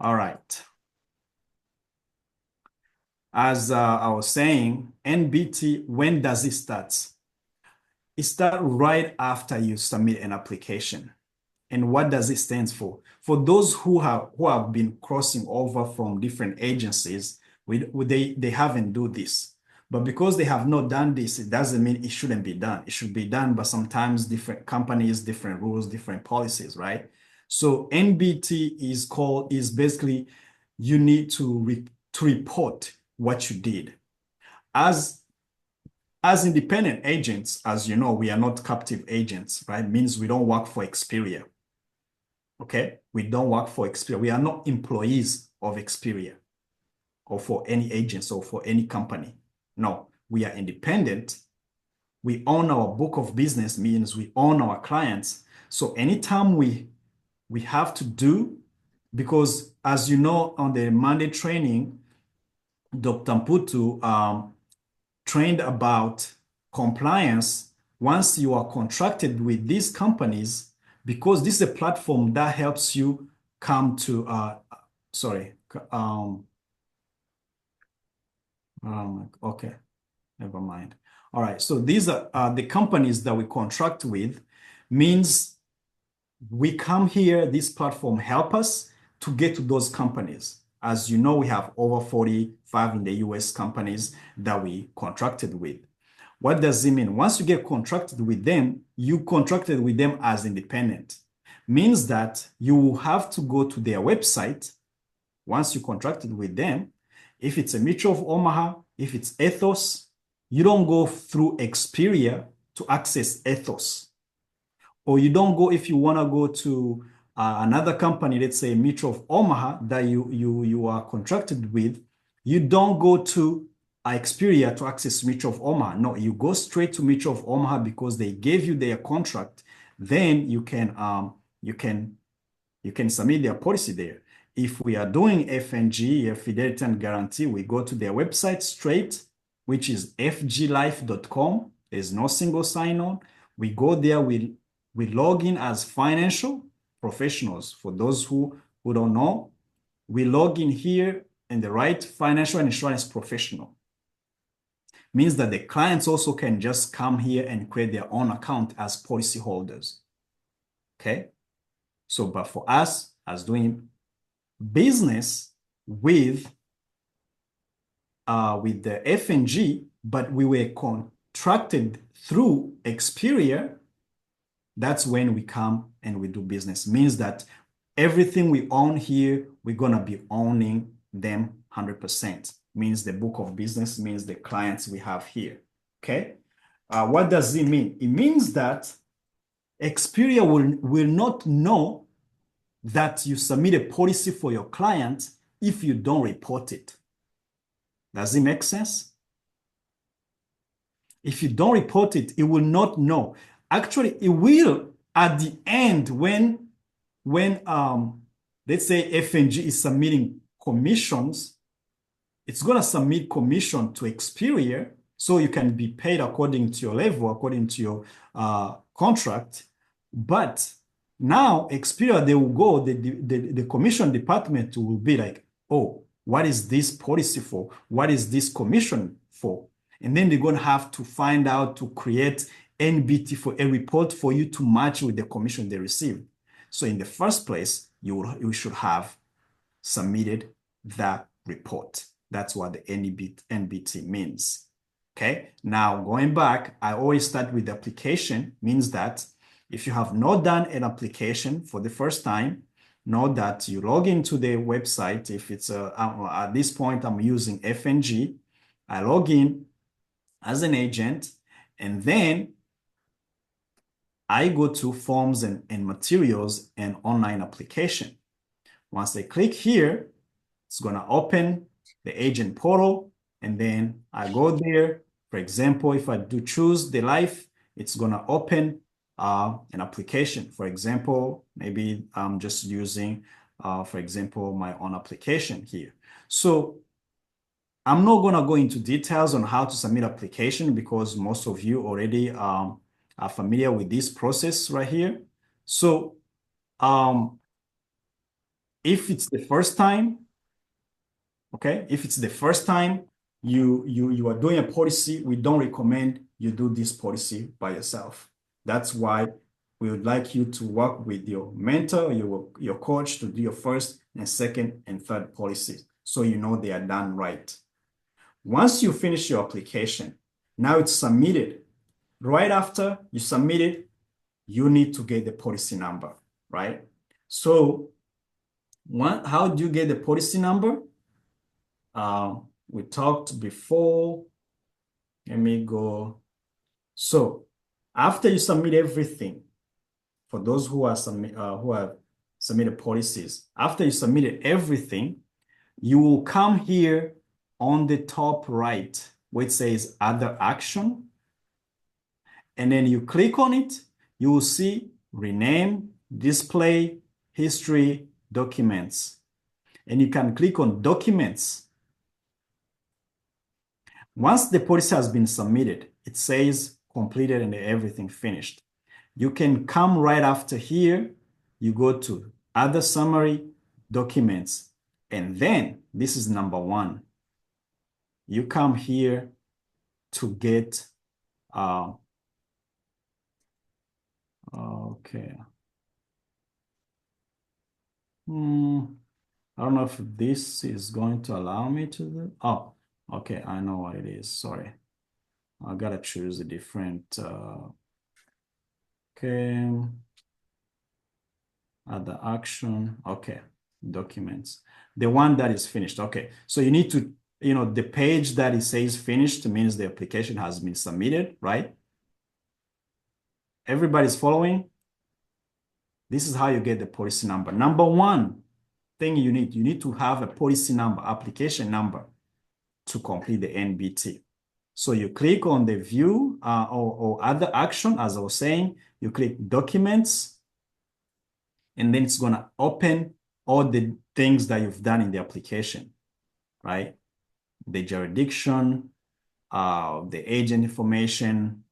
All right. As I was saying, NBT, when does it start? It starts right after you submit an application. And what does it stand for? For those who have been crossing over from different agencies, they haven't do this. But because they have not done this, it doesn't mean it shouldn't be done. It should be done, but sometimes different companies, different rules, different policies, right? So NBT is basically you need to report what you did. As as independent agents, as you know, we are not captive agents, right? Means we don't work for Expedia. Okay, we don't work for Expedia. We are not employees of Expedia or for any agents or for any company. No, we are independent. We own our book of business, means we own our clients. So anytime we have to do, because as you know, on the Monday training, Dr. Mputu trained about compliance. Once you are contracted with these companies, because this is a platform that helps you come to, sorry, okay, never mind. All right, so these are the companies that we contract with, means we come here, this platform help us to get to those companies. As you know, we have over 45 in the US companies that we contracted with. What does it mean? Once you get contracted with them, you contracted with them as independent. Means that you will have to go to their website once you contracted with them. If it's a Mutual of Omaha, if it's Ethos, you don't go through Expedia to access Ethos. Or you don't go, if you want to go to another company, let's say Mutual of Omaha, that you are contracted with, you don't go to Expedia to access Mutual of Omaha. No, you go straight to Mutual of Omaha because they gave you their contract. Then you can submit their policy there. If we are doing FNG, Fidelity and Guarantee, we go to their website straight, which is fglife.com. There's no single sign-on. We go there, we log in as financial professionals. For those who don't know, we log in here in the right financial and insurance professional. Means that the clients also can just come here and create their own account as policy holders. Okay. So, but for us, as doing business with the FNG, but we were contracted through Expedia, that's when we come and we do business. Means that everything we own here, we're going to be owning them 100%. Means the book of business, means the clients we have here. Okay. What does it mean? It means that Expedia will not know that you submit a policy for your client if you don't report it. Does it make sense? If you don't report it, it will not know. Actually, it will at the end when let's say FNG is submitting commissions, it's going to submit commission to Expedia, so you can be paid according to your level, according to your contract. But now Expedia, they will go, the commission department will be like, oh, what is this policy for? What is this commission for? And then they're going to have to find out to create NBT for a report for you to match with the commission they received. So in the first place, you should have submitted that report. That's what the NBT means. Okay. Now going back, I always start with the application. Means that if you have not done an application for the first time, know that you log into the website. If it's at this point, I'm using FNG. I log in as an agent, and then I go to forms and materials and online application. Once I click here, it's going to open the agent portal, and then I go there. For example, if I do choose the life, it's going to open an application. For example, maybe I'm just using, for example, my own application here. So I'm not going to go into details on how to submit application because most of you already are familiar with this process right here. So If it's the first time, okay, if it's the first time you are doing a policy, we don't recommend you do this policy by yourself. That's why we would like you to work with your mentor, your coach to do your first and second and third policies so you know they are done right. Once you finish your application, now it's submitted. Right after you submit it, you need to get the policy number, right? So how do you get the policy number? We talked before. Let me go. So after you submit everything, for those who have submitted policies, after you submitted everything, you will come here on the top right where it says Other Action. And then you click on it, you will see Rename, Display, History, Documents. And you can click on Documents. Once the policy has been submitted, it says completed and everything finished. You can come right after here, you go to Other Summary, Documents, and then this is number 1. You come here to get, okay. I don't know if this is going to allow me to do. Oh, okay, I know what it is. Sorry. I gotta choose a different, okay. Other action, okay, documents. The one that is finished, okay. So you need to, the page that it says finished means the application has been submitted, right? Everybody's following? This is how you get the policy number. Number 1 thing you need to have a policy number, application number to complete the NBT. So you click on the view or other action, as I was saying, you click documents, and then it's gonna open all the things that you've done in the application, right? The jurisdiction, the agent information,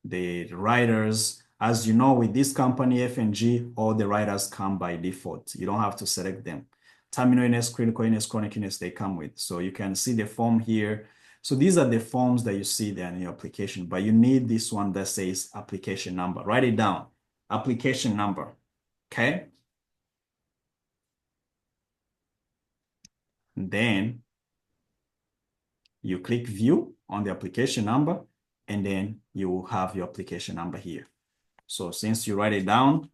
the writers. As you know, with this company, F&G, all the writers come by default. You don't have to select them. Terminal illness, critical illness, chronic illness, they come with. So you can see the form here. So these are the forms that you see there in your application, but you need this one that says application number. Write it down, application number, okay? And then you click view on the application number, and then you will have your application number here. So since you write it down,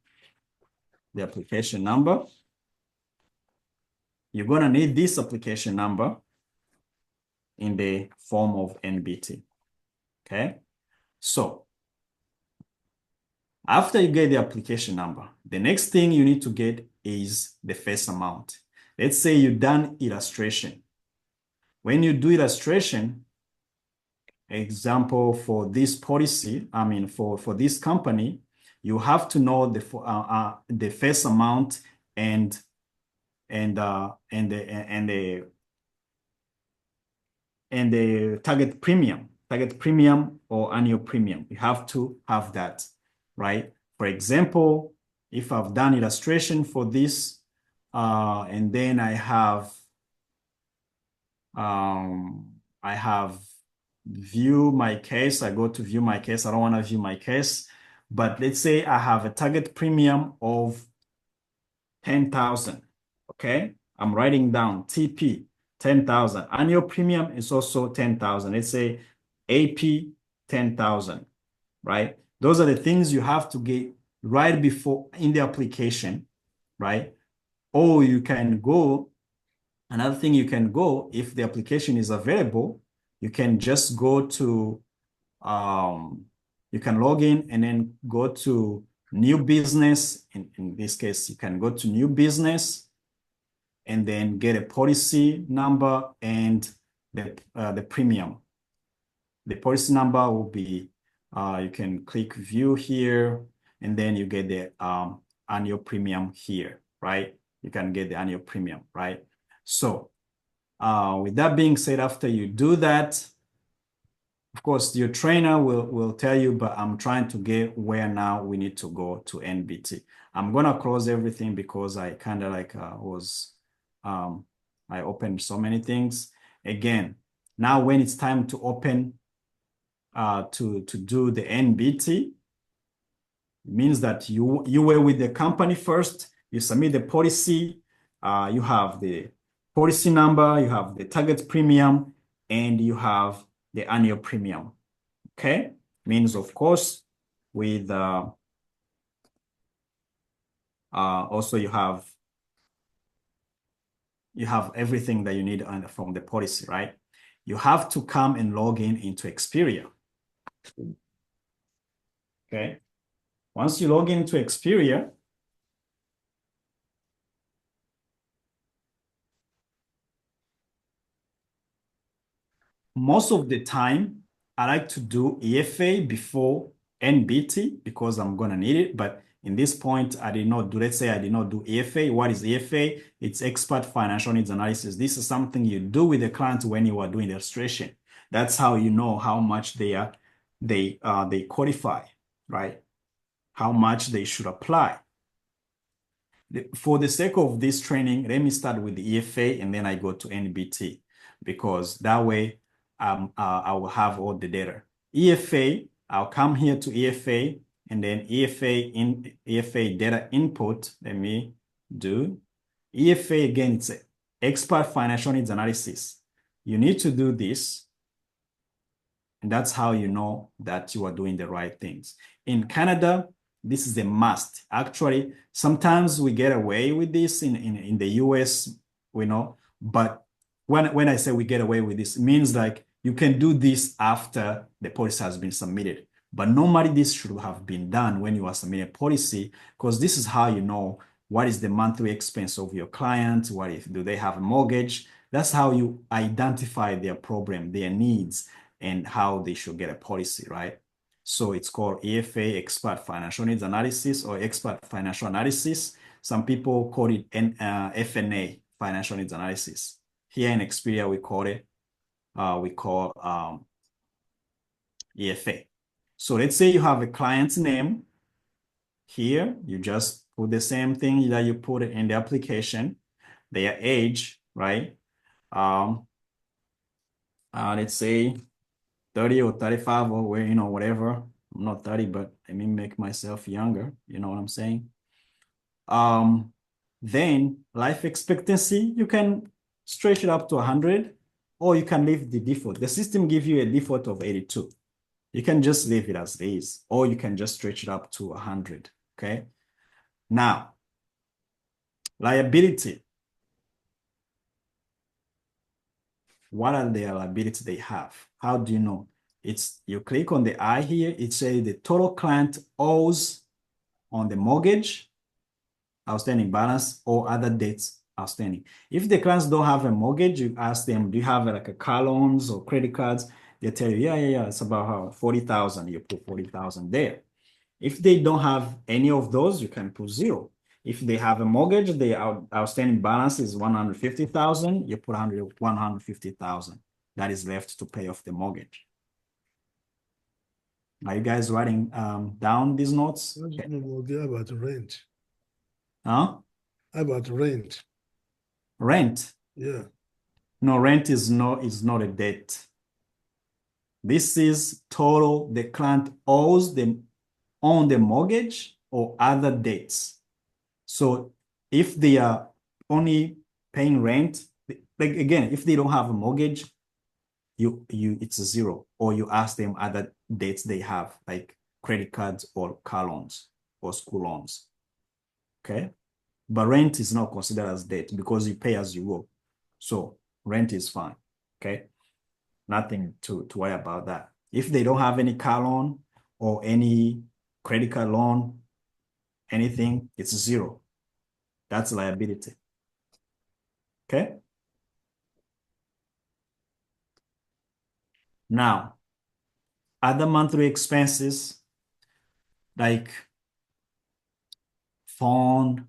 the application number, you're gonna need this application number in the form of NBT, okay? So after you get the application number, the next thing you need to get is the face amount. Let's say you've done illustration. When you do illustration, example for this policy, I mean for this company, you have to know the face amount and the target premium or annual premium. You have to have that, right? For example, if I've done illustration for this, and then I have view my case. I go to view my case. I don't want to view my case, but let's say I have a target premium of 10,000. Okay, I'm writing down TP 10,000. Annual premium is also 10,000. Let's say AP 10,000. Right? Those are the things you have to get right before in the application, right? Or you can go. Another thing you can go, if the application is available, you can just go to, you can log in and then go to new business. In this case, you can go to new business and then get a policy number and the premium. The policy number will be, you can click view here, and then you get the annual premium here, right? You can get the annual premium, right? So with that being said, after you do that, of course, your trainer will tell you, but I'm trying to get where now we need to go to NBT. I'm gonna close everything because I kind of like I opened so many things. Again, now when it's time to open to do the NBT, it means that you were with the company first, you submit the policy, you have the policy number, you have the target premium, and you have the annual premium. Okay, means of course with also you have everything that you need from the policy, right? You have to come and log in into Xperia. Okay. Once you log into Xperia, most of the time, I like to do EFA before NBT because I'm going to need it. But in this point, I did not do, let's say I did not do EFA. What is EFA? It's expert financial needs analysis. This is something you do with the client when you are doing the illustration. That's how you know how much they qualify, right? How much they should apply. For the sake of this training, let me start with the EFA and then I go to NBT because that way I will have all the data. EFA, I'll come here to EFA and then EFA data input. Let me do EFA again. It's an expert financial needs analysis. You need to do this. And that's how you know that you are doing the right things. In Canada, this is a must. Actually, sometimes we get away with this in the US, we know, but when I say we get away with this, it means like you can do this after the policy has been submitted. But normally this should have been done when you are submitting a policy, because this is how you know what is the monthly expense of your client, what if do they have a mortgage. That's how you identify their problem, their needs, and how they should get a policy, right? So it's called EFA, Expert Financial Needs Analysis, or Expert Financial Analysis. Some people call it FNA, Financial Needs Analysis. Here in Xperia, we call EFA. So let's say you have a client's name. Here, you just put the same thing that you put in the application, their age, right? Let's say 30 or 35 or where, whatever. I'm not 30, but let me make myself younger. You know what I'm saying? Then life expectancy, you can stretch it up to 100 or you can leave the default. The system gives you a default of 82. You can just leave it as it is, or you can just stretch it up to 100, okay? Now, liability. What are the liabilities they have? How do you know? You click on the I here, it says the total client owes on the mortgage, outstanding balance, or other debts outstanding. If the clients don't have a mortgage, you ask them, do you have like a car loans or credit cards? They tell you, yeah, it's about 40,000. You put 40,000 there. If they don't have any of those, you can put 0. If they have a mortgage, the outstanding balance is 150,000, you put 150,000. That is left to pay off the mortgage. Are you guys writing down these notes? Okay. About rent. Huh? About rent. Rent? Yeah. No, rent is not a debt. This is total the client owes them on the mortgage or other debts. So if they are only paying rent, like again, if they don't have a mortgage, it's a 0, or you ask them other debts they have, like credit cards or car loans or school loans. Okay. But rent is not considered as debt because you pay as you go. So rent is fine. Okay. Nothing to worry about that. If they don't have any car loan or any credit card loan, anything, it's 0. That's liability. Okay. Now, other monthly expenses like phone,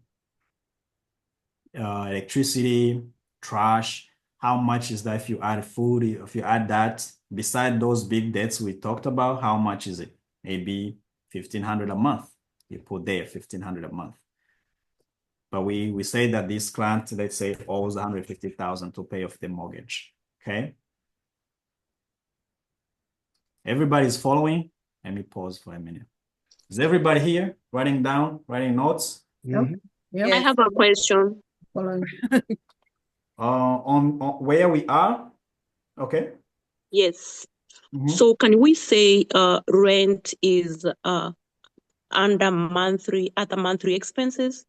electricity, trash. How much is that if you add food? If you add that, beside those big debts we talked about, how much is it? Maybe 1,500 a month. You put there 1,500 a month. But we say that this client, let's say, owes 150,000 to pay off the mortgage. Okay. Everybody's following? Let me pause for a minute. Is everybody here writing down, writing notes? Mhm. I have a question. On where we are? Okay. Yes. Mhm. So can we say rent is under monthly expenses?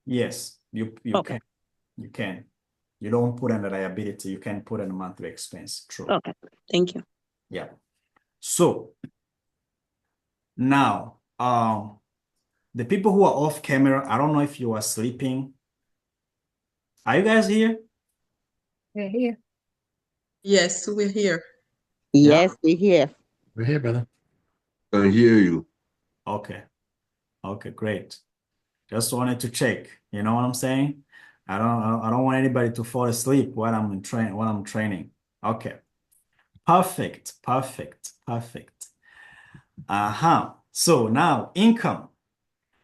Yes, you Okay. can. You don't put in a liability, you can put in a monthly expense. True. Okay. Thank you. Yeah. So now, the people who are off camera, I don't know if you are sleeping. Are you guys here? We're here. Yes, we're here. Yes, we hear. We're here, brother. I hear you. Okay. Okay, great. Just wanted to check. You know what I'm saying? I don't want anybody to fall asleep while I'm training. Okay. Perfect. So now income.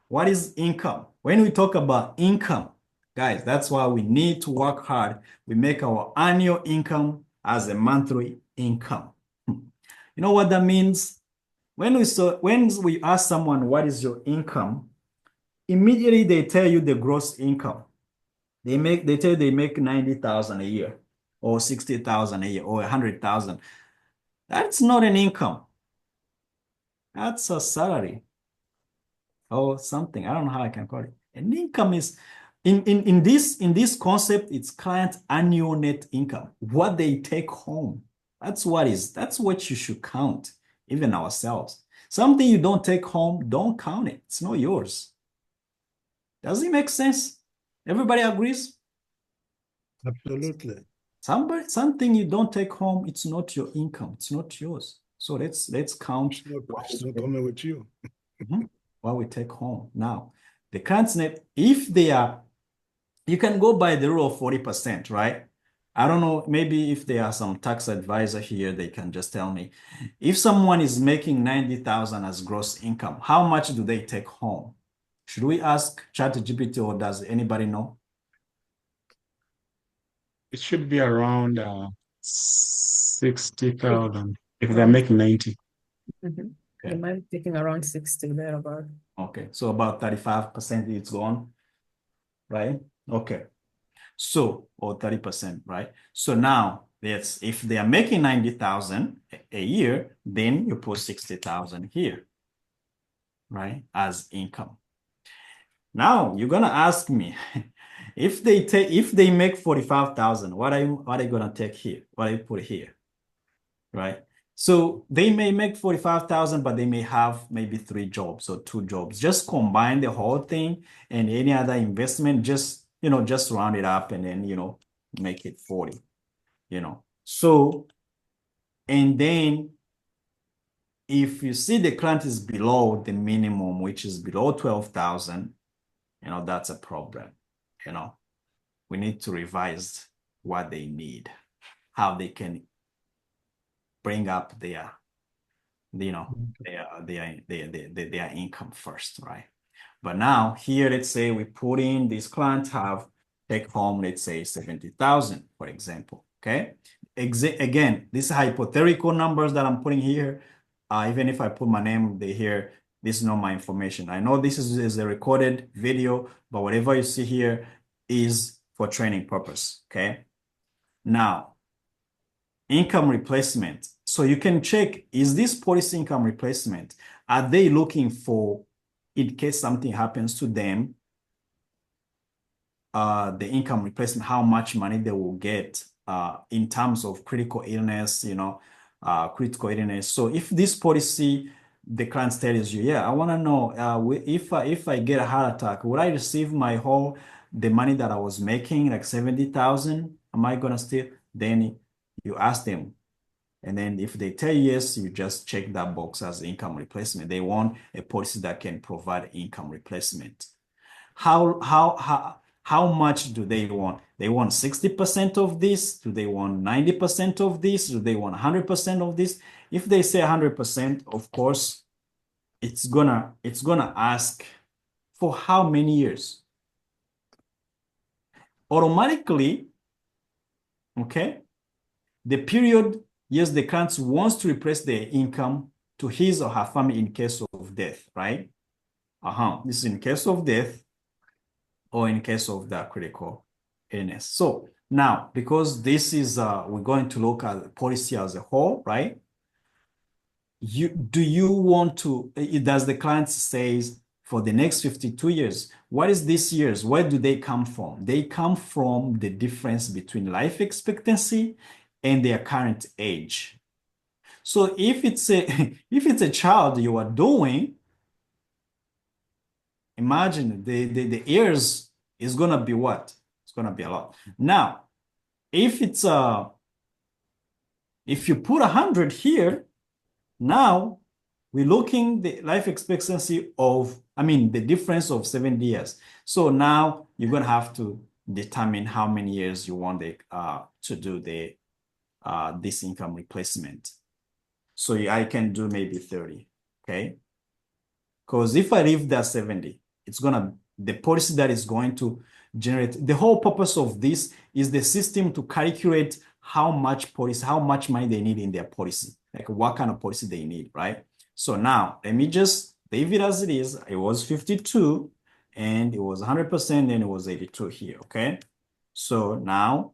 What is income? When we talk about income, guys, that's why we need to work hard. We make our annual income as a monthly income. You know what that means? When we ask someone, what is your income? Immediately they tell you the gross income. They tell you they make 90,000 a year or 60,000 a year or 100,000. That's not an income. That's a salary or something. I don't know how I can call it. An income is in this concept, it's client annual net income, what they take home. That's what you should count, even ourselves. Something you don't take home, don't count it. It's not yours. Does it make sense? Everybody agrees? Absolutely. Something you don't take home, it's not your income. It's not yours. So let's count It's not coming with you. what we take home. Now, the client's net, if they are, you can go by the rule of 40%, right? I don't know, maybe if there are some tax advisor here, they can just tell me. If someone is making 90,000 as gross income, how much do they take home? Should we ask ChatGPT or does anybody know? It should be around 60,000 if they're making 90. Mm-hmm. Okay. You might be taking around 60 thereabout. Okay, so about 35% it's gone, right? Okay. So, or 30%, right? So now that's if they are making 90,000 a year, then you put 60,000 here, right? As income. Now you're gonna ask me if they make 45,000, what are you gonna take here? What do you put here? Right? So they may make 45,000, but they may have maybe 3 jobs or 2 jobs. Just combine the whole thing and any other investment, just round it up and then, make it 40, So, and then if you see the client is below the minimum, which is below 12,000, that's a problem. We need to revise what they need, how they can bring up their income first, right? But now here, let's say we put in this client have take home, let's say 70,000, for example. Okay. Again, these hypothetical numbers that I'm putting here, even if I put my name here, this is not my information. I know this is a recorded video, but whatever you see here is for training purpose. Okay. Now, income replacement. So you can check, is this policy income replacement? Are they looking for, in case something happens to them, the income replacement, how much money they will get in terms of critical illness, critical illness. So if this policy, the client tells you, yeah, I want to know if I get a heart attack, would I receive the money that I was making, like 70,000? Am I gonna still? Then you ask them, and then if they tell you yes, you just check that box as income replacement. They want a policy that can provide income replacement. How much do they want? They want 60% of this? Do they want 90% of this? Do they want 100% of this? If they say 100%, of course, it's gonna ask for how many years? automatically, okay, the period, yes, the client wants to replace their income to his or her family in case of death, right? This is in case of death or in case of the critical illness. So now, because this is, we're going to look at the policy as a whole, right? Do you want to, does the client says for the next 52 years, what is this years? Where do they come from? They come from the difference between life expectancy and their current age. So if it's a if it's a child you are doing, imagine the years is gonna be what? It's gonna be a lot. Now, if it's if you put 100 here, now we're looking the life expectancy of, the difference of 70 years. So now you're gonna have to determine how many years you want to do the this income replacement. So I can do maybe 30, okay? Because if I leave that 70, it's gonna, the policy that is going to generate, the whole purpose of this is the system to calculate how much policy, how much money they need in their policy, like what kind of policy they need, right? So now let me just leave it as it is. It was 52 and it was 100% and it was 82 here, okay? So now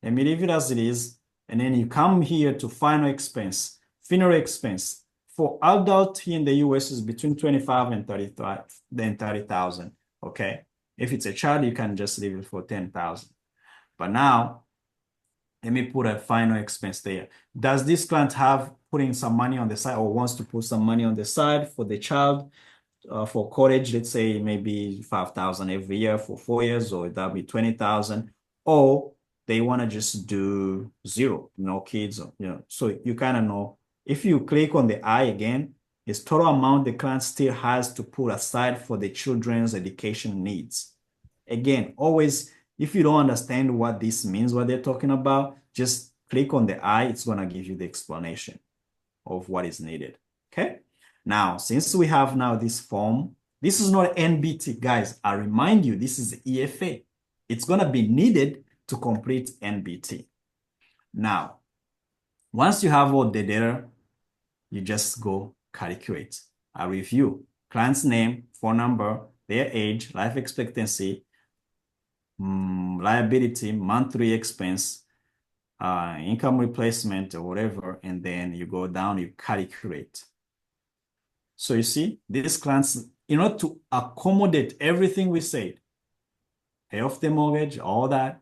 let me leave it as it is. And then you come here to final expense. Funeral expense for adult here in the US is between 25 and 30,000. Okay. If it's a child, you can just leave it for 10,000. But now, let me put a final expense there. Does this client have putting some money on the side or wants to put some money on the side for the child for college? Let's say maybe 5,000 every year for 4 years, or that'll be 20,000. Or they want to just do zero, no kids, so you kind of know. If you click on the I again, it's total amount the client still has to put aside for the children's education needs. Again, always, if you don't understand what this means, what they're talking about, just click on the I, it's going to give you the explanation of what is needed, okay? Now, since we have now this form, this is not NBT, guys. I remind you, this is EFA. It's going to be needed to complete NBT. Now, once you have all the data, you just go calculate. I review client's name, phone number, their age, life expectancy, liability, monthly expense, income replacement or whatever, and then you go down, you calculate. So you see, these clients, in order to accommodate everything we said, pay off the mortgage, all that,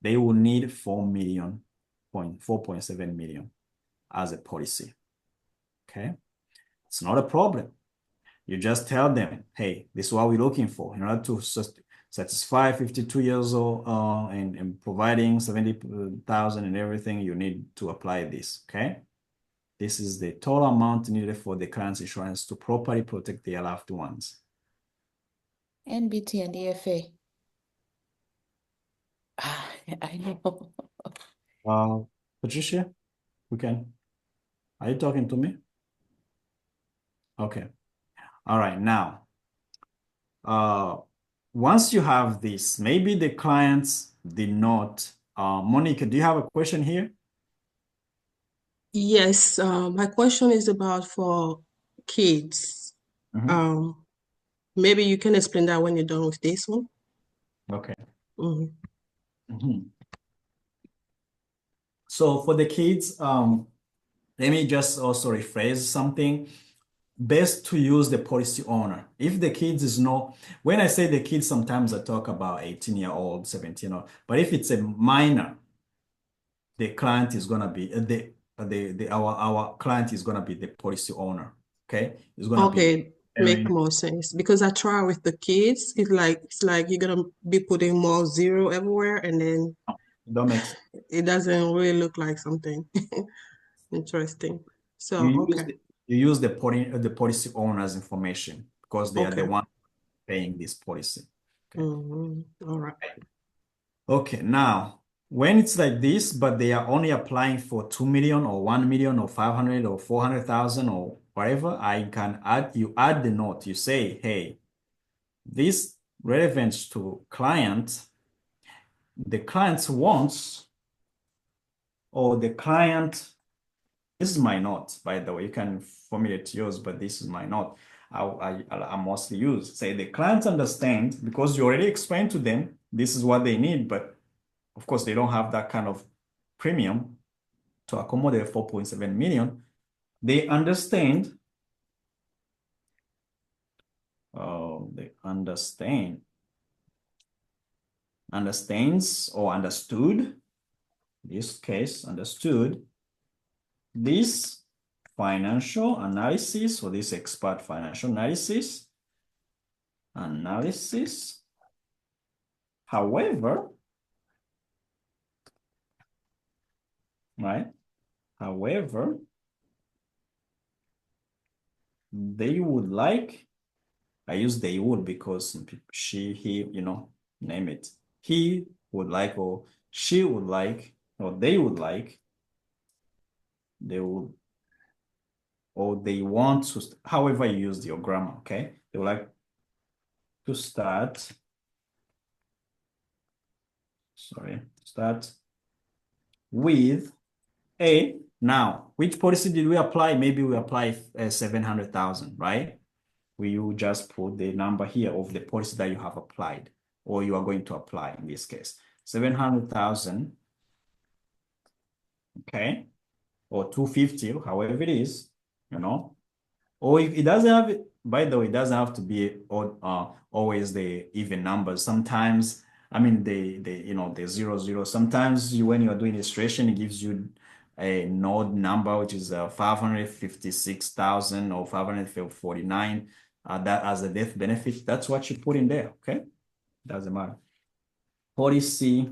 they will need 4.7 million as a policy. Okay, it's not a problem. You just tell them, hey, this is what we're looking for in order to satisfy 52 years old and providing 70,000 and everything. You need to apply this. Okay, this is the total amount needed for the client's insurance to properly protect their loved ones. NBT and EFA. I know. Patricia, are you talking to me? Okay. All right. Now, once you have this, maybe the clients did not. Monica, do you have a question here? Yes, my question is about for kids. Mhm. Maybe you can explain that when you're done with this one. Okay. Mhm. So for the kids, let me just also rephrase something. Best to use the policy owner. If the kids is no, when I say the kids, sometimes I talk about 18-year-old, 17-year-old, but if it's a minor, the client is gonna be our client is gonna be the policy owner. Okay, it's gonna be Okay, make more sense because I try with the kids. It's like you're gonna be putting more zero everywhere, and then don't make sense. it doesn't really look like something interesting. So You use the policy owner's information because they are the okay. one paying this policy. Okay. All right. Okay, now when it's like this, but they are only applying for 2 million or 1 million or 500 or 400,000 or whatever, you add the note. You say, hey, this relevance to client, the client wants, or the client, this is my note, by the way, you can formulate yours, but this is my note. I mostly use, say the clients understand, because you already explained to them, this is what they need, but of course they don't have that kind of premium to accommodate 4.7 million. They understand, they understands or understood, this case understood this financial analysis, or this expert financial analysis. However, right? However, they would like, I use they would because she, he, you know, name it. He would like, or she would like, or they would like, they would, or they want to, however you use your grammar, okay? They would like to start with a, now, which policy did we apply? Maybe we apply 700,000, right? You just put the number here of the policy that you have applied, or you are going to apply in this case. 700,000, okay? Or 250, however it is, you know? Or if it doesn't have, by the way, it doesn't have to be always the even numbers. Sometimes, I mean, you know, the 00. Sometimes when you are doing illustration, it gives you a node number, which is 556,000 or 549, that as a death benefit. That's what you put in there, okay? Doesn't matter. Policy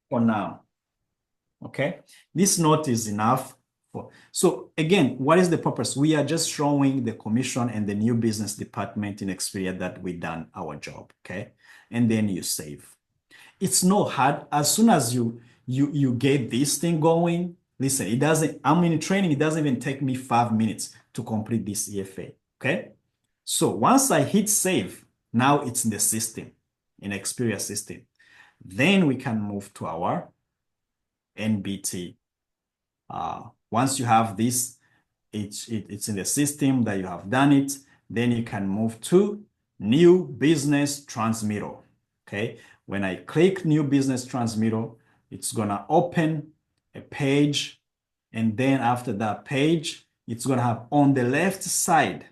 for now, okay? This note is enough. So again, what is the purpose? We are just showing the commission and the new business department in Xperia that we done our job, okay? And then you save. It's not hard. As soon as you get this thing going, listen, it doesn't, I'm in training, it doesn't even take me 5 minutes to complete this EFA, okay? So once I hit save, now it's in the system, in Xperia system. Then we can move to our NBT. Once you have this, it's in the system that you have done it, then you can move to new business transmitter, okay? When I click new business transmitter, it's gonna open a page, and then after that page, it's gonna have on the left side,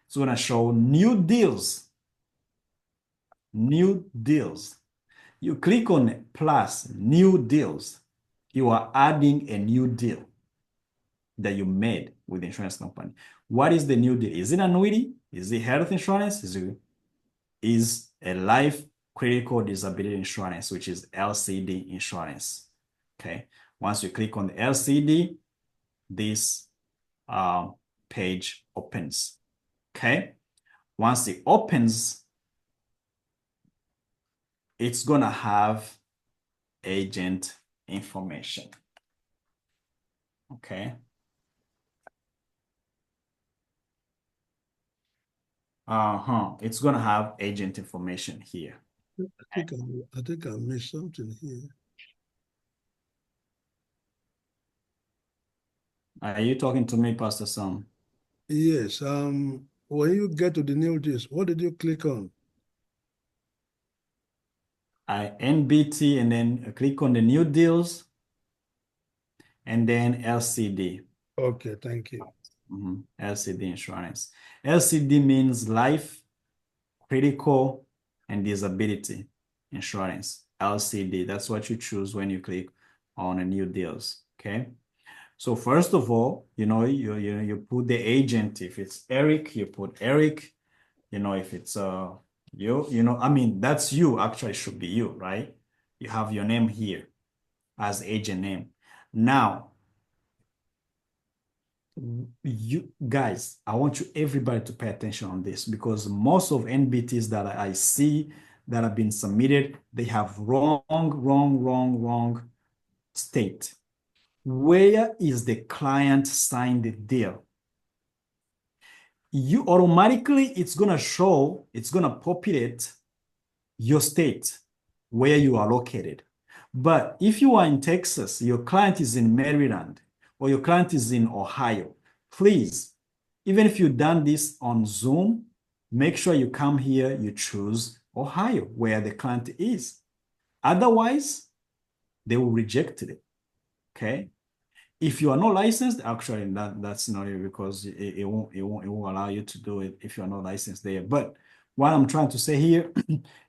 it's gonna show new deals. New deals. You click on plus new deals, you are adding a new deal that you made with the insurance company. What is the new deal? Is it annuity? Is it health insurance? Is a life critical disability insurance, which is LCD insurance, okay? Once you click on the LCD, this page opens, okay? Once it opens, it's gonna have agent information, okay? It's gonna have agent information here. I think I missed something here. Are you talking to me, Pastor Sam? Yes. When you get to the new deals, what did you click on? NBT, and then click on the new deals, and then LCD. Okay, thank you. LCD insurance. LCD means life, critical, and disability insurance. LCD, that's what you choose when you click on a new deals, okay? So first of all, you know, you put the agent. If it's Eric, you put Eric. You know, if it's you know, I mean, that's you, actually should be you, right? You have your name here as agent name. Now, you guys, I want everybody to pay attention on this, because most of NBTs that I see that have been submitted, they have wrong state. Where is the client signed the deal? you automatically, it's going to show, it's going to populate your state where you are located. But if you are in Texas, your client is in Maryland, or your client is in Ohio, please, even if you've done this on Zoom, make sure you come here, you choose Ohio, where the client is. Otherwise, they will reject it. Okay. If you are not licensed, actually, that's not it, because it won't allow you to do it if you are not licensed there. But what I'm trying to say here,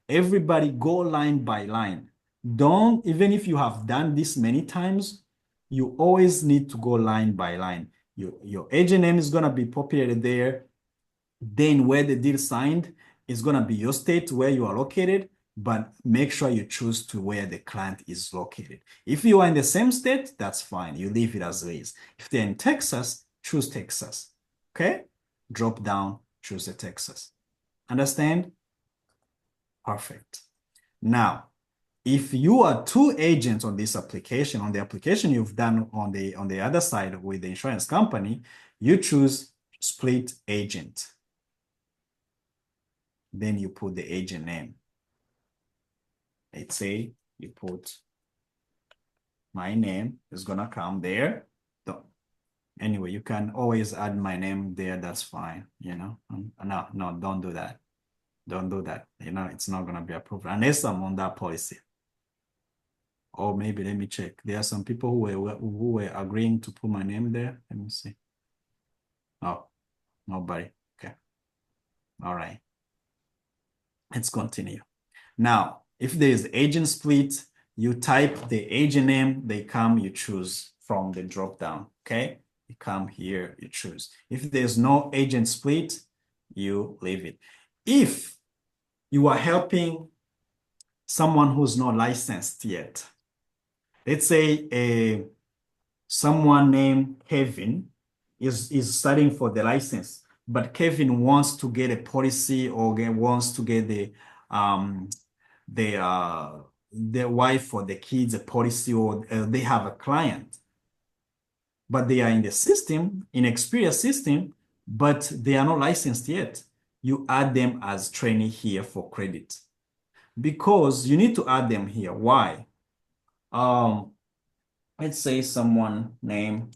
everybody go line by line. Don't, even if you have done this many times, you always need to go line by line. Your agent name is going to be populated there. Then where the deal signed is going to be your state where you are located, but make sure you choose to where the client is located. If you are in the same state, that's fine. You leave it as is. If they're in Texas, choose Texas. Okay? Drop down, choose the Texas. Understand? Perfect. Now, if you are two agents on this application, on the application you've done on the other side with the insurance company, you choose split agent. Then you put the agent name. Let's say you put my name is gonna come there. Anyway, you can always add my name there. That's fine. You know, no, don't do that. Don't do that. You know, it's not gonna be approved unless I'm on that policy. Or maybe let me check. There are some people who were agreeing to put my name there. Let me see. Oh, nobody. Okay. All right. Let's continue. Now, if there is agent split, you type the agent name, they come, you choose from the drop down, okay? You come here, you choose. If there's no agent split, you leave it. If you are helping someone who's not licensed yet, let's say someone named Kevin is studying for the license, but Kevin wants to get a policy or wants to get the wife or the kids a policy, or they have a client, but they are in the system, in Xperia system, but they are not licensed yet. You add them as trainee here for credit, because you need to add them here. Why? Let's say someone name,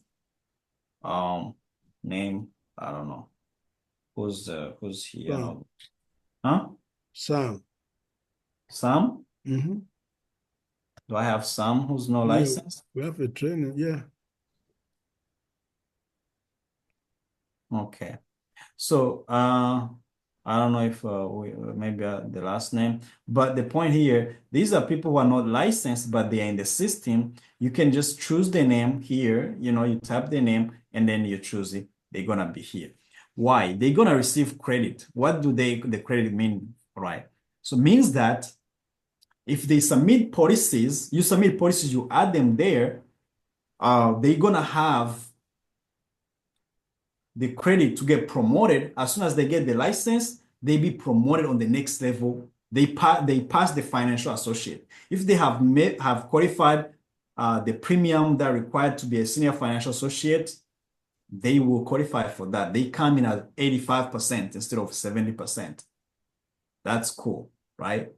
I don't know, who's here? Sam. Huh? Sam. Sam? Mm-hmm. Do I have Sam who's no Yeah, licensed? we have a training, yeah. Okay. So I don't know if maybe the last name, but the point here, these are people who are not licensed, but they are in the system. You can just choose the name here. You know, you type the name and then you choose it. They're gonna be here. Why? They're gonna receive credit. What do the credit mean? Right. So it means that if they submit policies, you add them there, they're gonna have the credit to get promoted. As soon as they get the license, they be promoted on the next level. They pass the financial associate. If they have qualified the premium that required to be a senior financial associate, they will qualify for that. They come in at 85% instead of 70%. That's cool, right?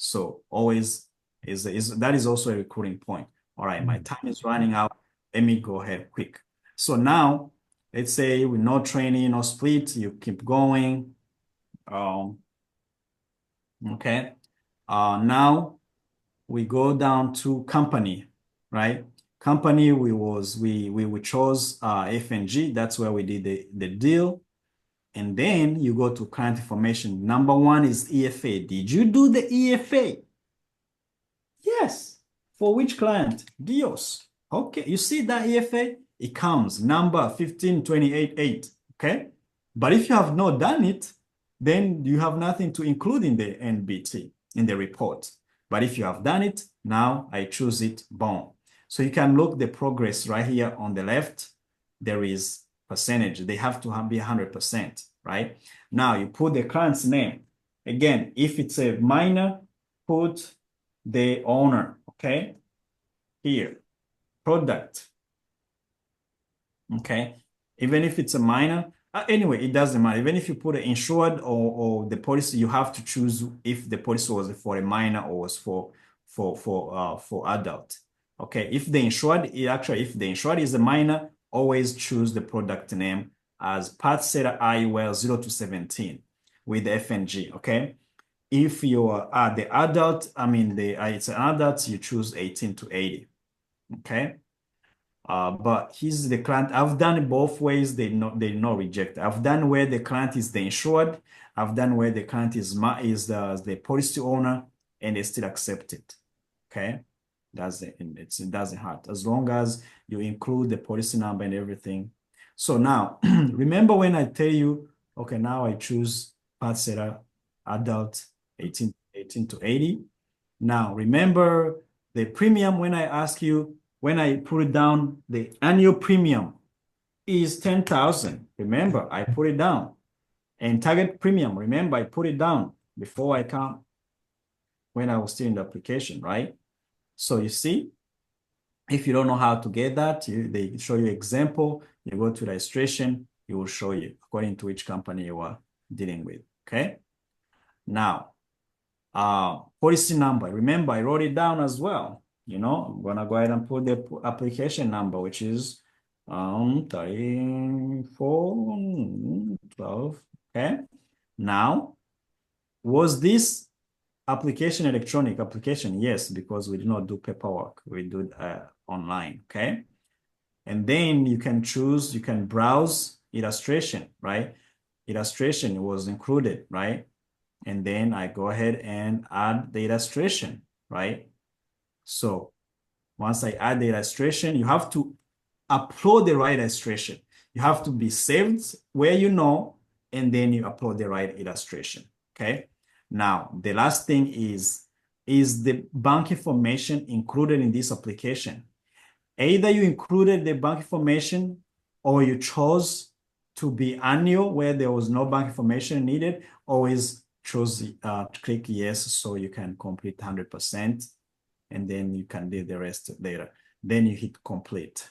So always that is also a recruiting point. All right, my time is running out. Let me go ahead quick. So now, let's say with no training, no split, you keep going. Okay. Now we go down to company, right? Company, we chose FNG. That's where we did the deal. And then you go to client information. Number one is EFA. Did you do the EFA? Yes. For which client? Dios. Okay. You see that EFA? It comes number 15288. Okay. But if you have not done it, then you have nothing to include in the NBT, in the report. But if you have done it, now I choose it, boom. So you can look the progress right here on the left. There is percentage. They have to be 100%, right? Now you put the client's name. Again, if it's a minor, put the owner, okay? Here, product, okay? Even if it's a minor, Anyway, it doesn't matter. Even if you put an insured or the policy, you have to choose if the policy was for a minor or was for adult. Okay, if the insured is a minor, always choose the product name as Part Setter IUL 0 to 17 with the FNG. Okay, if you are the adult, it's an adult, you choose 18 to 80. Okay. But he's the client. I've done it both ways. They not reject. I've done where the client is the insured. I've done where the client is the policy owner, and they still accept it. Okay, it doesn't hurt as long as you include the policy number and everything. So now, remember when I tell you, okay, now I choose Part Setter adult 18 to 80. Now remember the premium when I ask you. When I put it down, the annual premium is 10,000. Remember, I put it down. And target premium, remember, I put it down before I come when I was still in the application, right? So you see, if you don't know how to get that, they show you example, you go to registration, it will show you according to which company you are dealing with, okay? Now, policy number, remember, I wrote it down as well. I'm gonna go ahead and put the application number, which is 3412. Okay. Now, was this application electronic application? Yes, because we do not do paperwork. We do it online. Okay. And then you can browse illustration, right? Illustration was included, right? And then I go ahead and add the illustration, right? So once I add the illustration, you have to upload the right illustration. You have to be saved where and then you upload the right illustration, okay? Now, the last thing is the bank information included in this application. Either you included the bank information or you chose to be annual where there was no bank information needed, always choose click yes so you can complete 100%. And then you can do the rest later. Then you hit complete.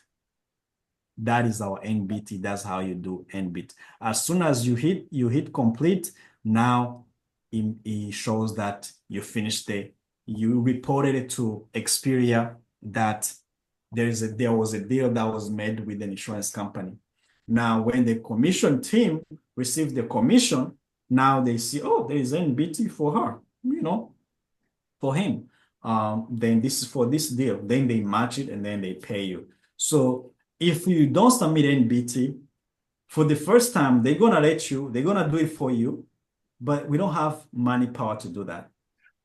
That is our NBT. That's how you do NBT. As soon as you hit complete, now it shows that you finished you reported it to Experia that there was a deal that was made with an insurance company. Now, when the commission team received the commission, now they see, oh, there is NBT for her, for him. Then this is for this deal. Then they match it and then they pay you. So if you don't submit NBT for the first time, they're gonna do it for you, but we don't have money power to do that.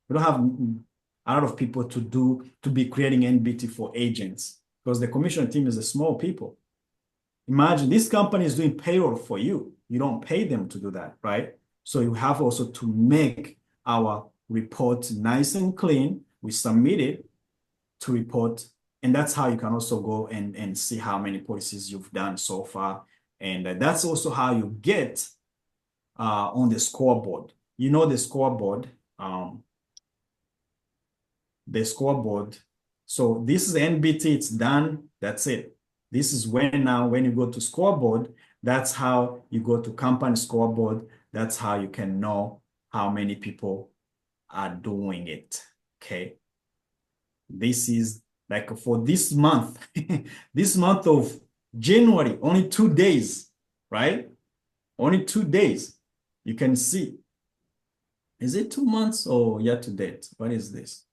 We don't have a lot of people to be creating NBT for agents because the commission team is a small people. Imagine this company is doing payroll for you. You don't pay them to do that, right? So you have also to make our report nice and clean. We submit it to report, and that's how you can also go and see how many policies you've done so far. And that's also how you get on the scoreboard. The scoreboard, So this is NBT, it's done, that's it. This is when you go to scoreboard, that's how you go to company scoreboard. That's how you can know how many people are doing it. Okay. This is like for this month, this month of January, only 2 days, right? Only 2 days. You can see. Is it 2 months or year to date? What is this?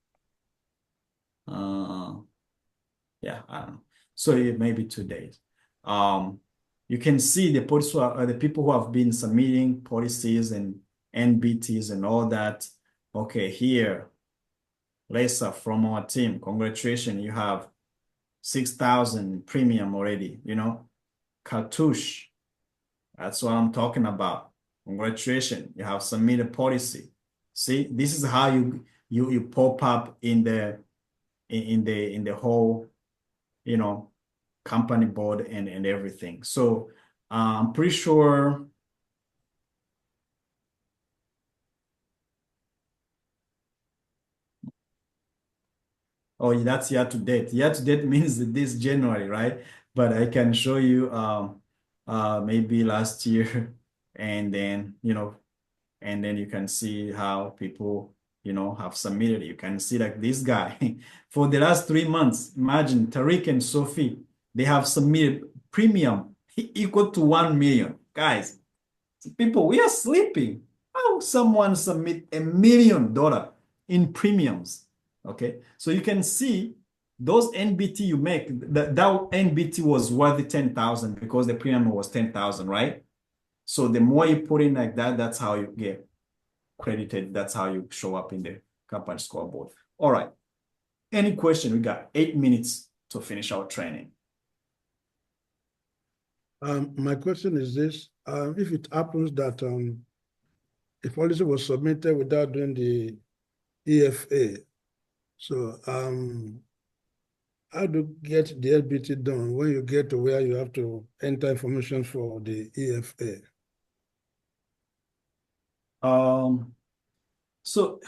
Yeah, I don't know. So it may be 2 days. You can see the people who have been submitting policies and NBTs and all that. Okay, here, Lisa from our team, congratulations, you have 6,000 premium already, Cartouche, that's what I'm talking about. Congratulations, you have submitted policy. See, this is how you pop up in the whole, company board and everything. So I'm pretty sure. Oh, that's year to date. Year to date means this January, right? But I can show you maybe last year, and then, and then you can see how people, have submitted. You can see like this guy for the last 3 months. Imagine Tariq and Sophie, they have submitted premium equal to 1 million. Guys, people, we are sleeping. How someone submit $1 million in premiums? Okay, so you can see those NBT you make, that NBT was worth 10,000 because the premium was 10,000, right? So the more you put in like that, that's how you get credited. That's how you show up in the company scoreboard. All right. Any question? We got 8 minutes to finish our training. My question is this: if it happens that a policy was submitted without doing the EFA, so how to get the NBT done when you get to where you have to enter information for the EFA? So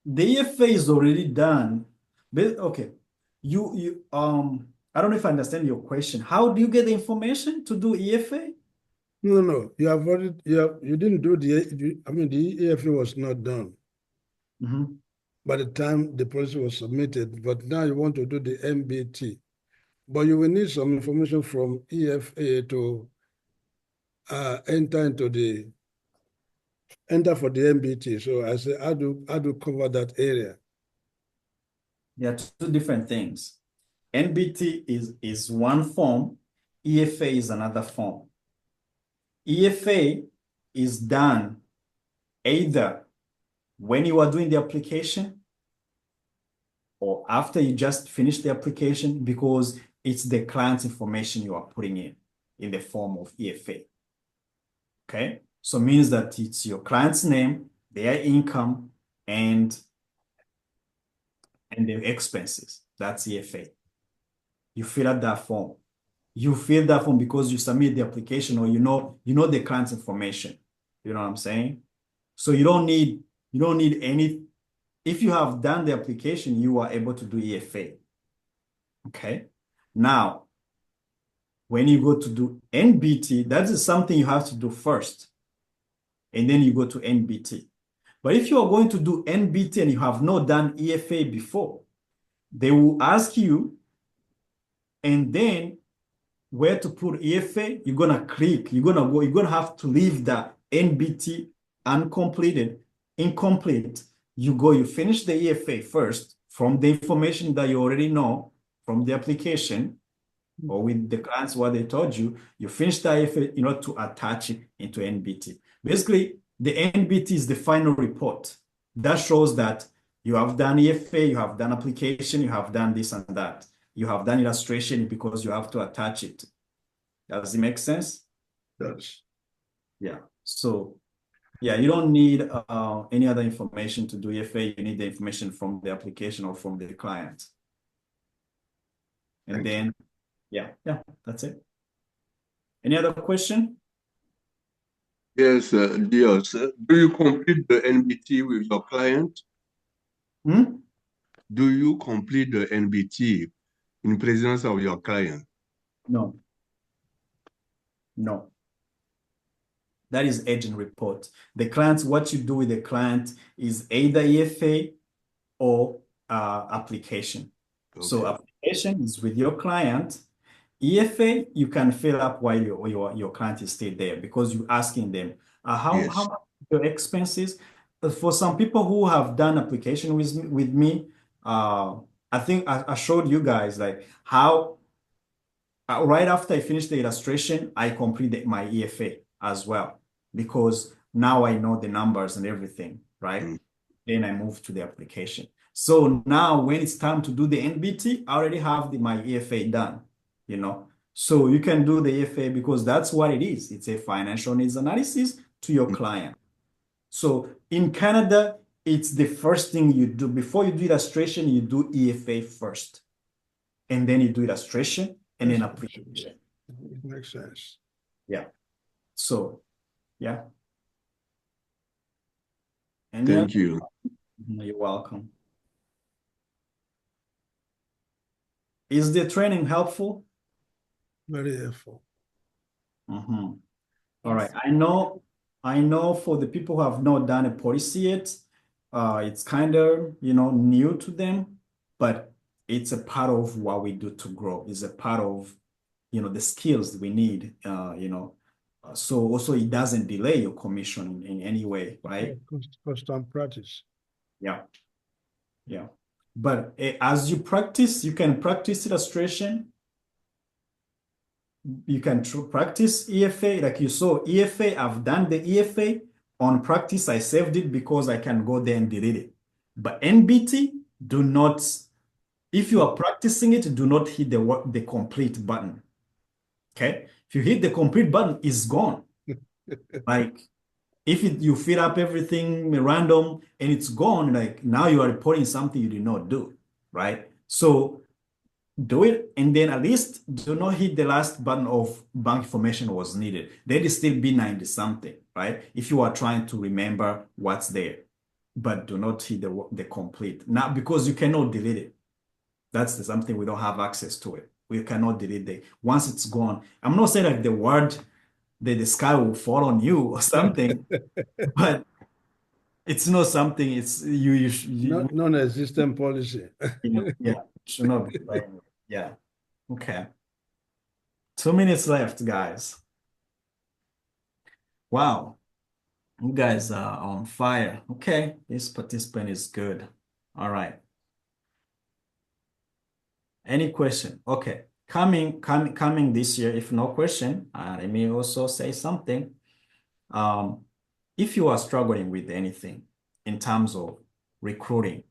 the EFA is already done. But okay, I don't know if I understand your question. How do you get the information to do EFA? No. You have already you didn't do the EFA was not done by the time the policy was submitted, but now you want to do the NBT. But you will need some information from EFA to enter for the NBT. So I say, how do cover that area? There are two different things. NBT is one form, EFA is another form. EFA is done either when you are doing the application or after you just finish the application, because it's the client's information you are putting in the form of EFA. Okay, so it means that it's your client's name, their income, and their expenses. That's EFA. You fill out that form. You fill that form because you submit the application, or you know the client's information. You know what I'm saying? So you don't need any. If you have done the application, you are able to do EFA. Okay. Now, when you go to do NBT, that is something you have to do first, and then you go to NBT. But if you are going to do NBT and you have not done EFA before, they will ask you, and then where to put EFA, you're gonna click, you're gonna have to leave the NBT incomplete. You finish the EFA first from the information that you already know from the application or with the clients, what they told you. You finish the EFA in order to attach it into NBT. Basically, the NBT is the final report that shows that you have done EFA, you have done application, you have done this and that. You have done illustration because you have to attach it. Does it make sense? Yes. Yeah. So, yeah, you don't need any other information to do EFA. You need the information from the application or from the client. And then, yeah, that's it. Any other question? Yes, Dios. Do you complete the NBT with your client? Do you complete the NBT in presence of your client? No. That is agent report. The client, what you do with the client is either EFA or application. Okay. So application is with your client. EFA, you can fill up while your client is still there, because you're asking them how much your expenses. For some people who have done application with me, I think I showed you guys like how right after I finished the illustration, I completed my EFA as well, because now I know the numbers and everything, right? Then I move to the application. So now when it's time to do the NBT, I already have my EFA done, So you can do the EFA because that's what it is. It's a financial needs analysis to your client. So in Canada, it's the first thing you do. Before you do illustration, you do EFA first. And then you do illustration and then application. It makes sense. Yeah. So, yeah. Thank you. You're welcome. Is the training helpful? Very helpful. All Yes. right. I know for the people who have not done a policy yet, it's kind of, new to them, but it's a part of what we do to grow. It's a part of, the skills we need, so also it doesn't delay your commission in any way, right? Constant practice. Yeah. Yeah. But as you practice, you can practice illustration. You can practice EFA. Like you saw EFA, I've done the EFA on practice. I saved it because I can go there and delete it. But NBT, do not, if you are practicing it, do not hit the complete button. Okay? If you hit the complete button, it's gone. Like if you fill up everything random and it's gone, like now you are reporting something you did not do, right? So do it, and then at least do not hit the last button of bank information was needed. Let it still be 90 something, right? If you are trying to remember what's there, but do not hit the complete. Now, because you cannot delete it. That's something we don't have access to it. We cannot delete it. Once it's gone, I'm not saying like the word, the sky will fall on you or something, but it's not something, it's Non-existent policy. Yeah, should not be right. Yeah. Okay. 2 minutes left, guys. Wow. You guys are on fire. Okay. This participant is good. All right. Any question? Okay. Coming this year, if no question, let me also say something. If you are struggling with anything in terms of recruiting,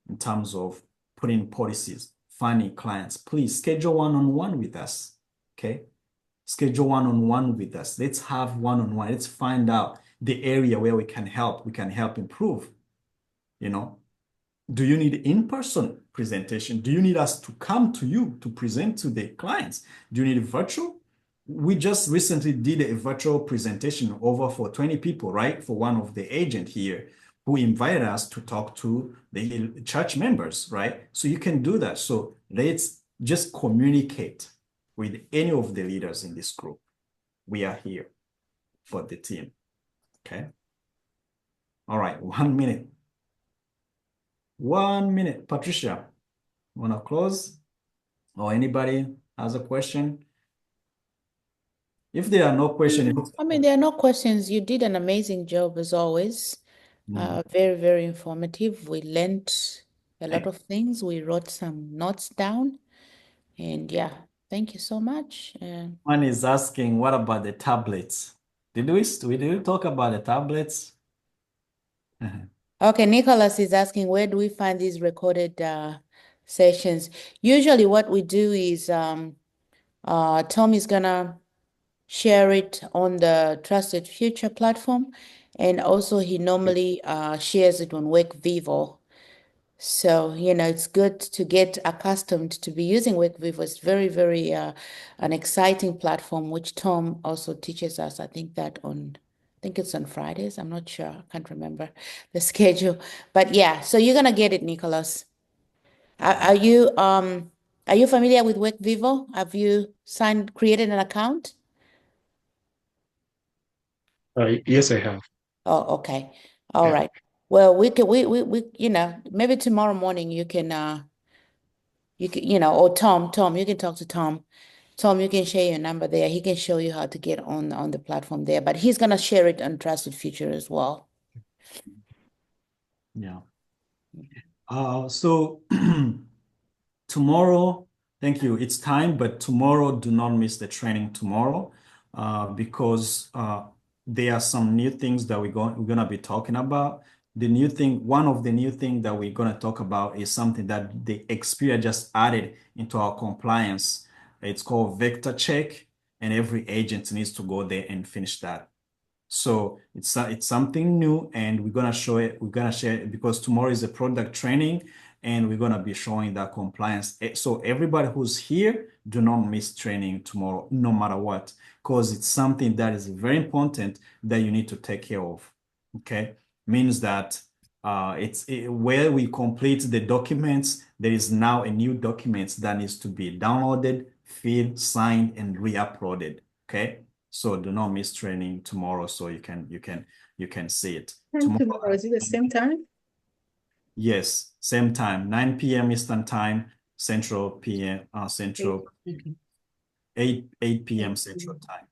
in terms of putting policies, finding clients, please schedule one-on-one with us. Okay. Schedule one-on-one with us. Let's have one-on-one. Let's find out the area where we can help. We can help improve. Do you need in-person presentation? Do you need us to come to you to present to the clients? Do you need virtual? We just recently did a virtual presentation over for 20 people, right? For one of the agent here who invited us to talk to the church members, right? So you can do that. So let's just communicate with any of the leaders in this group. We are here for the team. Okay. All right. 1 minute. 1 minute. Patricia, want to close? Or anybody has a question? If there are no questions. I mean, there are no questions. You did an amazing job as always. Very, very informative. We learned a lot of things. We wrote some notes down. And yeah, thank you so much. One is asking, what about the tablets? Did we talk about the tablets? Okay, Nicholas is asking, where do we find these recorded sessions? Usually what we do is Tom is gonna share it on the Trusted Future platform, and also he normally shares it on WorkVivo. So, it's good to get accustomed to be using WorkVivo. It's very, very an exciting platform, which Tom also teaches us. I think it's on Fridays. I'm not sure. I can't remember the schedule. But yeah, so you're gonna get it, Nicholas. Are you familiar with WorkVivo? Have you created an account? Yes, I have. Oh, okay. All right. Well, we maybe tomorrow morning you can, or Tom, you can talk to Tom. Tom, you can share your number there. He can show you how to get on the platform there, but he's gonna share it on Trusted Future as well. Yeah. So tomorrow, thank you. It's time, but tomorrow, do not miss the training tomorrow, because there are some new things that we're gonna be talking about. One of the new things that we're gonna talk about is something that the Xperia just added into our compliance. It's called Vector Check, and every agent needs to go there and finish that. So it's something new, and we're gonna show it. We're gonna share it because tomorrow is a product training, and we're gonna be showing that compliance. So everybody who's here, do not miss training tomorrow, no matter what, because it's something that is very important that you need to take care of. Okay, means that where we complete the documents, there is now a new document that needs to be downloaded, filled, signed, and re-uploaded. Okay. So do not miss training tomorrow, so you can see it. Tomorrow, is it the same time? Yes, same time, 9 p.m. Eastern time, Central PM, Central, Okay. 8 p.m. Central time.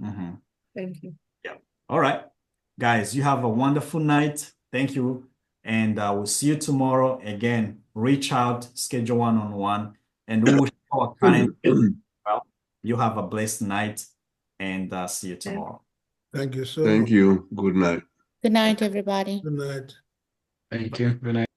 Mm-hmm. Thank you. Yeah. All right, guys, you have a wonderful night. Thank you. And we'll see you tomorrow. Again, reach out, schedule one-on-one, and we will show our calendar. Well, you have a blessed night, and see you tomorrow. Thank you so Thank much. you. Good night. Good night, everybody. Good night. Thank you. Good night.